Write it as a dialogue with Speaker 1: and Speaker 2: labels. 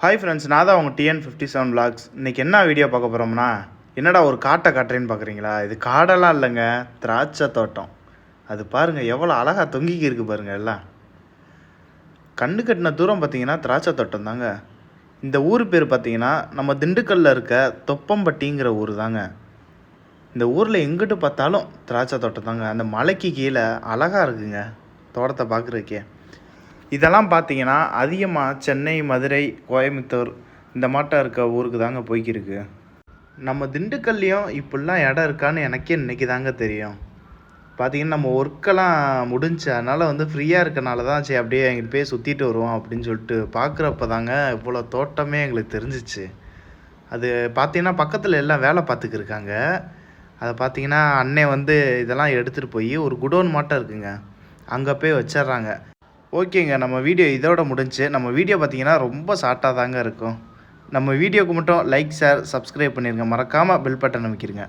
Speaker 1: Hi friends, நான் தான் உங்கள் TN57 vlogs. இன்றைக்கி என்ன வீடியோ பார்க்க போகிறோம்னா, என்னடா ஒரு காட்டை காட்டுறேன்னு பார்க்குறீங்களா? இது காடெல்லாம் இல்லைங்க, திராட்சை தோட்டம். அது பாருங்கள் எவ்வளோ அழகாக தொங்கிக்கி இருக்குது பாருங்கள். எல்லாம் கண்ணு கட்டின தூரம் பார்த்தீங்கன்னா திராட்சை தோட்டம் தாங்க. இந்த ஊர் பேர் பார்த்தீங்கன்னா நம்ம திண்டுக்கல்லில் இருக்க தொப்பம்பட்டிங்கிற ஊர் தாங்க. இந்த ஊரில் எங்கிட்டு பார்த்தாலும் திராட்சை தோட்டம் தாங்க. அந்த மலைக்கு கீழே அழகாக இருக்குங்க தோட்டத்தை பார்க்குறதுக்கே. இதெல்லாம் பார்த்தீங்கன்னா அதிகமாக சென்னை, மதுரை, கோயம்புத்தூர் இந்த மாட்டம் இருக்க ஊருக்கு தாங்க போய்க்கிருக்கு. நம்ம திண்டுக்கல்லையும் இப்படிலாம் இடம் இருக்கான்னு எனக்கே இன்றைக்கி தாங்க தெரியும். பார்த்திங்கன்னா நம்ம ஒர்க்கெல்லாம் முடிஞ்சு அதனால் ஃப்ரீயாக இருக்கனால தான் சரி அப்படியே எங்கிட்ட போய் சுற்றிட்டு வருவோம் அப்படின்னு சொல்லிட்டு பார்க்குறப்ப தாங்க இவ்வளோ தோட்டமே எங்களுக்கு தெரிஞ்சிச்சு. அது பார்த்திங்கன்னா பக்கத்தில் எல்லாம் வேலை பார்த்துக்கிருக்காங்க. அதை பார்த்திங்கன்னா அண்ணன் இதெல்லாம் எடுத்துகிட்டு போய் ஒரு குடோன் மாட்டம் இருக்குங்க, அங்கே போய் வச்சிட்றாங்க. ஓகேங்க, நம்ம வீடியோ இதோட முடிஞ்சு. நம்ம வீடியோ பார்த்தீங்கன்னா ரொம்ப ஷார்ட்டாக தாங்க இருக்கும். நம்ம வீடியோக்கு மட்டும் லைக், ஷேர், சப்ஸ்கிரைப் பண்ணிடுங்க. மறக்காமல் பெல் பட்டன் அமைக்கிடுங்க.